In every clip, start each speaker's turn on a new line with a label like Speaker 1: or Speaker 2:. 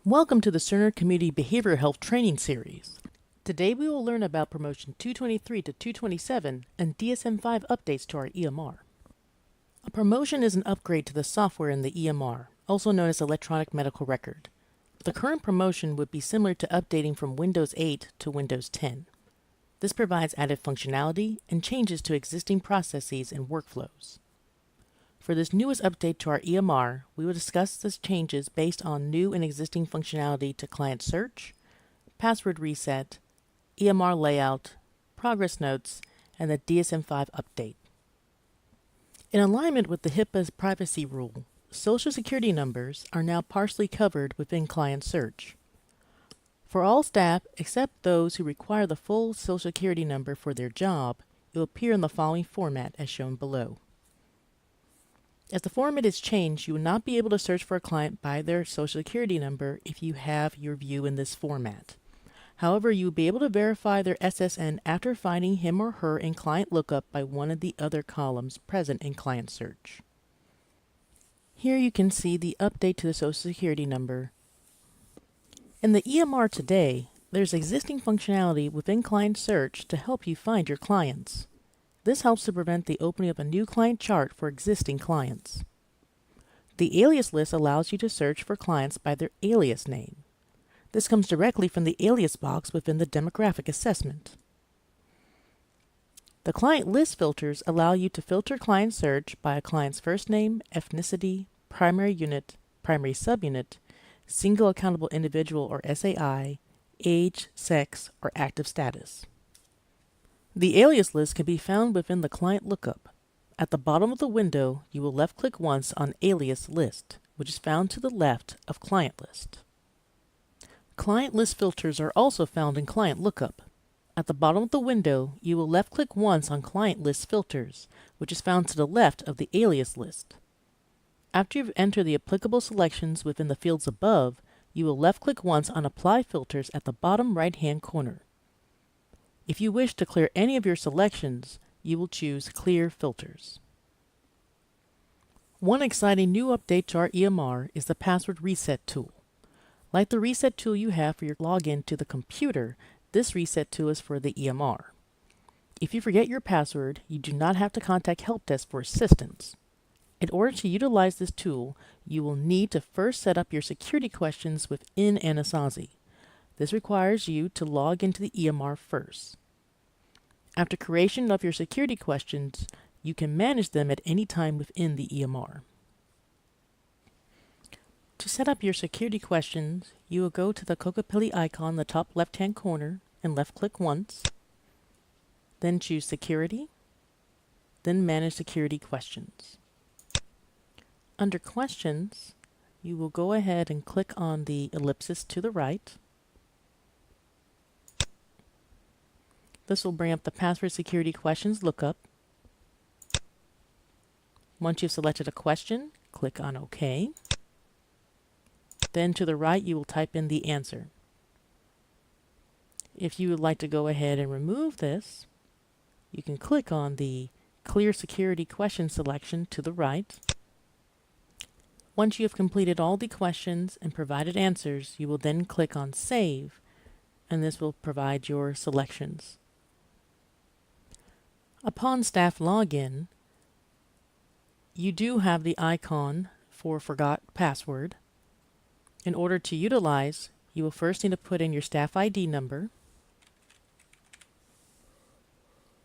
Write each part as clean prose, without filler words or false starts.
Speaker 1: Welcome to the Cerner Community Behavioral Health Training Series. Today we will learn about Promotion 223 to 227 and DSM-5 updates to our EMR. A promotion is an upgrade to the software in the EMR, also known as Electronic Medical Record. The current promotion would be similar to updating from Windows 8 to Windows 10. This provides added functionality and changes to existing processes and workflows. For this newest update to our EMR, we will discuss the changes based on new and existing functionality to client search, password reset, EMR layout, progress notes, and the DSM-5 update. In alignment with the HIPAA privacy rule, Social Security numbers are now partially covered within client search. For all staff except those who require the full Social Security number for their job, it will appear in the following format as shown below. As the format is changed, you will not be able to search for a client by their Social Security number if you have your view in this format. However, you will be able to verify their SSN after finding him or her in Client Lookup by one of the other columns present in Client Search. Here you can see the update to the Social Security number. In the EMR today, there's existing functionality within Client Search to help you find your clients. This helps to prevent the opening of a new client chart for existing clients. The alias list allows you to search for clients by their alias name. This comes directly from the alias box within the demographic assessment. The client list filters allow you to filter client search by a client's first name, ethnicity, primary unit, primary subunit, single accountable individual or SAI, age, sex, or active status. The alias list can be found within the Client Lookup. At the bottom of the window, you will left-click once on Alias List, which is found to the left of Client List. Client List filters are also found in Client Lookup. At the bottom of the window, you will left-click once on Client List Filters, which is found to the left of the Alias List. After you've entered the applicable selections within the fields above, you will left-click once on Apply Filters at the bottom right-hand corner. If you wish to clear any of your selections, you will choose Clear Filters. One exciting new update to our EMR is the Password Reset tool. Like the reset tool you have for your login to the computer, this reset tool is for the EMR. If you forget your password, you do not have to contact Help Desk for assistance. In order to utilize this tool, you will need to first set up your security questions within Anasazi. This requires you to log into the EMR first. After creation of your security questions, you can manage them at any time within the EMR. To set up your security questions, you will go to the Kokopelli icon in the top left-hand corner and left-click once, then choose Security, then Manage Security Questions. Under Questions, you will go ahead and click on the ellipsis to the right. This will bring up the Password Security Questions lookup. Once you've selected a question, click on OK. Then to the right, you will type in the answer. If you would like to go ahead and remove this, you can click on the Clear Security Question selection to the right. Once you have completed all the questions and provided answers, you will then click on Save, and this will provide your selections. Upon staff login, you do have the icon for Forgot Password. In order to utilize, you will first need to put in your staff ID number,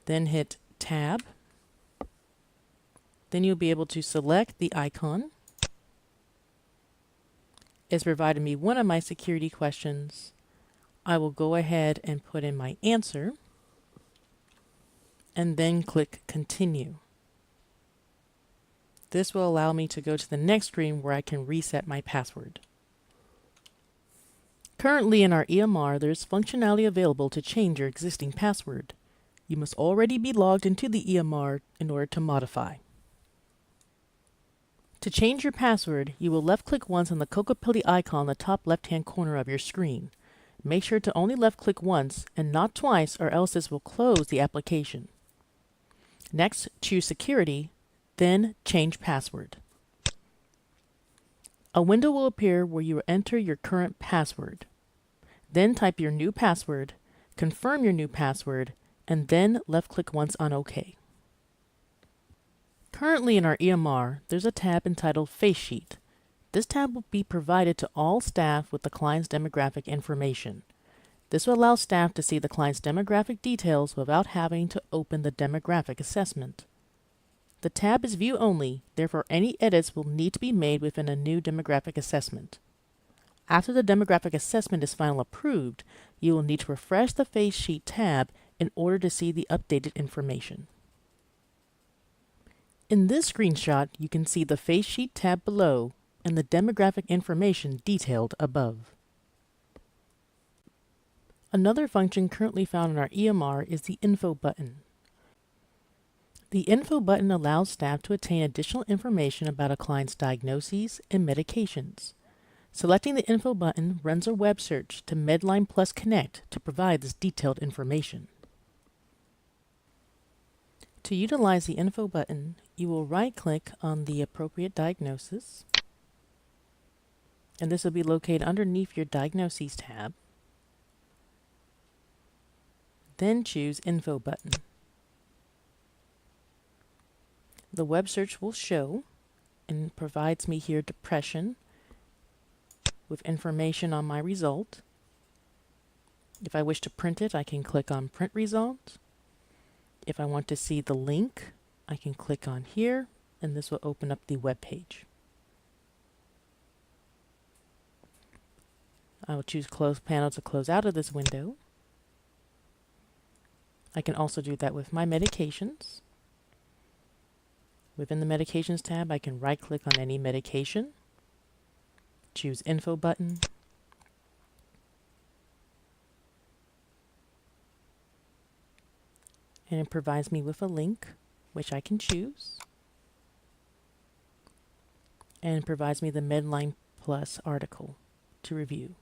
Speaker 1: then hit Tab. Then you'll be able to select the icon. It's provided me one of my security questions. I will go ahead and put in my answer, and then click Continue. This will allow me to go to the next screen where I can reset my password. Currently in our EMR, there is functionality available to change your existing password. You must already be logged into the EMR in order to modify. To change your password, you will left-click once on the Kokopelli icon in the top left-hand corner of your screen. Make sure to only left-click once and not twice, or else this will close the application. Next, choose Security, then Change Password. A window will appear where you will enter your current password. Then type your new password, confirm your new password, and then left-click once on OK. Currently in our EMR, there's a tab entitled Face Sheet. This tab will be provided to all staff with the client's demographic information. This will allow staff to see the client's demographic details without having to open the demographic assessment. The tab is view only, therefore any edits will need to be made within a new demographic assessment. After the demographic assessment is finally approved, you will need to refresh the Face Sheet tab in order to see the updated information. In this screenshot, you can see the Face Sheet tab below and the demographic information detailed above. Another function currently found in our EMR is the Info button. The Info button allows staff to obtain additional information about a client's diagnoses and medications. Selecting the Info button runs a web search to Medline Plus Connect to provide this detailed information. To utilize the Info button, you will right-click on the appropriate diagnosis, and this will be located underneath your Diagnoses tab. Then choose Info button. The web search will show and provides me here depression with information on my result. If I wish to print it, I can click on Print Result. If I want to see the link, I can click on here, and this will open up the web page. I will choose Close Panel to close out of this window. I can also do that with my medications. Within the Medications tab, I can right-click on any medication, choose Info button, and it provides me with a link, which I can choose, and provides me the Medline Plus article to review.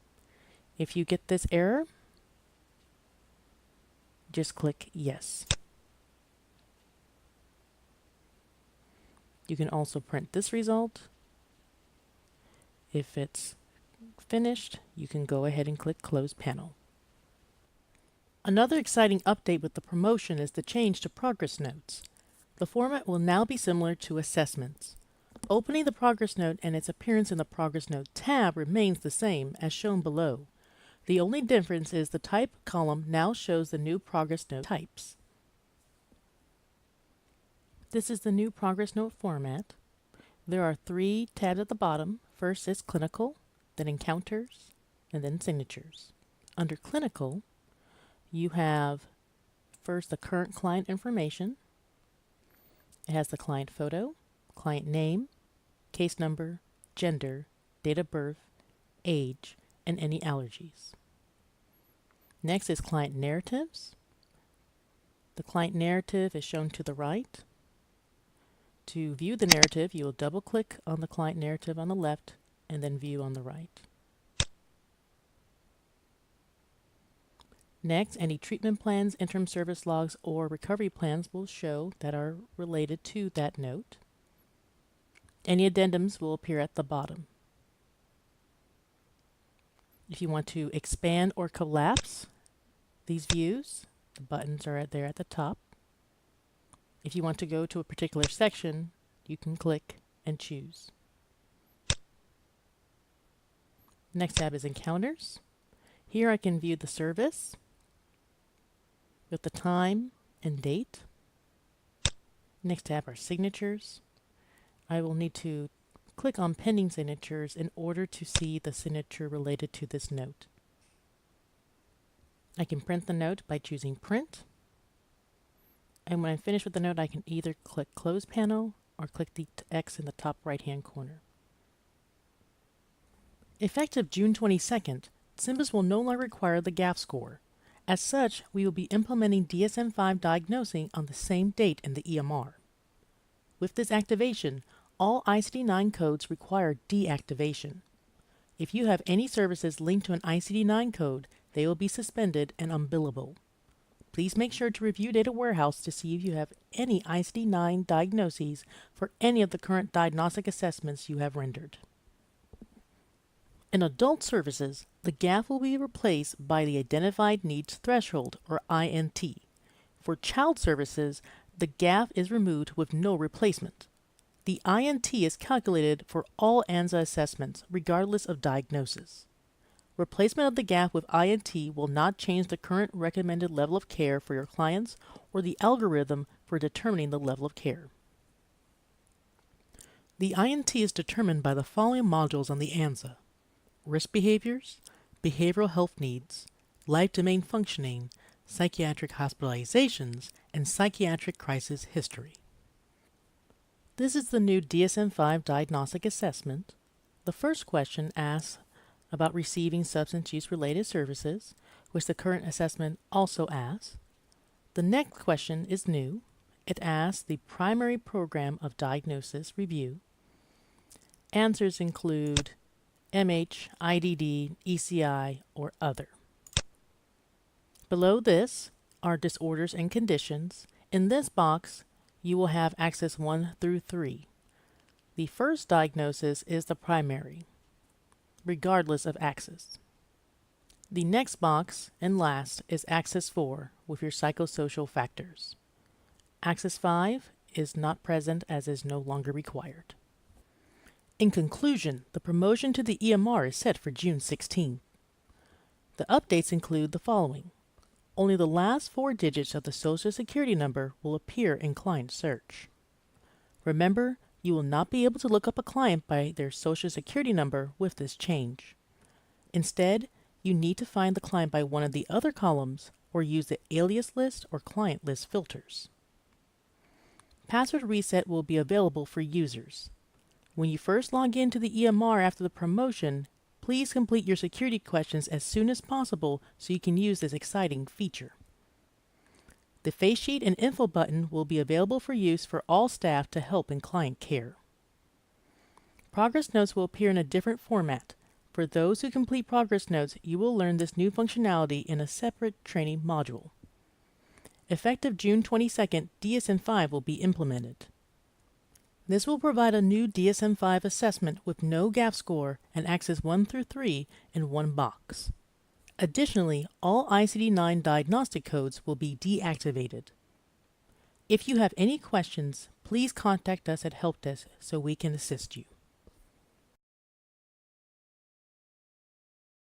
Speaker 1: If you get this error, just click Yes. You can also print this result. If it's finished, you can go ahead and click Close Panel. Another exciting update with the promotion is the change to progress notes. The format will now be similar to assessments. Opening the progress note and its appearance in the Progress Note tab remains the same as shown below. The only difference is the Type column now shows the new progress note types. This is the new progress note format. There are 3 tabs at the bottom. First is Clinical, then Encounters, and then Signatures. Under Clinical, you have first the current client information. It has the client photo, client name, case number, gender, date of birth, age, and any allergies. Next is Client Narratives. The client narrative is shown to the right. To view the narrative, you will double-click on the client narrative on the left and then view on the right. Next, any treatment plans, interim service logs, or recovery plans will show that are related to that note. Any addendums will appear at the bottom. If you want to expand or collapse these views, the buttons are there at the top. If you want to go to a particular section, you can click and choose. Next tab is Encounters. Here I can view the service with the time and date. Next tab are Signatures. I will need to click on Pending Signatures in order to see the signature related to this note. I can print the note by choosing Print. And when I'm finished with the note, I can either click Close Panel or click the X in the top right-hand corner. Effective June 22nd, SYMBIS will no longer require the GAF score. As such, we will be implementing DSM-5 diagnosing on the same date in the EMR. With this activation, all ICD-9 codes require deactivation. If you have any services linked to an ICD-9 code, they will be suspended and unbillable. Please make sure to review Data Warehouse to see if you have any ICD-9 diagnoses for any of the current diagnostic assessments you have rendered. In adult services, the GAF will be replaced by the Identified Needs Threshold, or INT. For child services, the GAF is removed with no replacement. The INT is calculated for all ANZA assessments, regardless of diagnosis. Replacement of the GAF with INT will not change the current recommended level of care for your clients or the algorithm for determining the level of care. The INT is determined by the following modules on the ANZA: risk behaviors, behavioral health needs, life domain functioning, psychiatric hospitalizations, and psychiatric crisis history. This is the new DSM-5 diagnostic assessment. The first question asks about receiving substance use related services, which the current assessment also asks. The next question is new. It asks the primary program of diagnosis review. Answers include MH, IDD, ECI, or other. Below this are disorders and conditions. In this box, you will have axis 1 through 3. The first diagnosis is the primary, regardless of axis. The next box and last is axis 4 with your psychosocial factors. Axis 5 is not present as is no longer required. In conclusion, the promotion to the EMR is set for June 16. The updates include the following. Only the last 4 digits of the Social Security number will appear in client search. Remember, you will not be able to look up a client by their Social Security number with this change. Instead, you need to find the client by one of the other columns or use the alias list or client list filters. Password reset will be available for users. When you first log into the EMR after the promotion, please complete your security questions as soon as possible so you can use this exciting feature. The face sheet and info button will be available for use for all staff to help in client care. Progress notes will appear in a different format. For those who complete progress notes, you will learn this new functionality in a separate training module. Effective June 22nd, DSM-5 will be implemented. This will provide a new DSM-5 assessment with no GAF score and axis 1 through 3 in one box. Additionally, all ICD-9 diagnostic codes will be deactivated. If you have any questions, please contact us at Help Desk so we can assist you.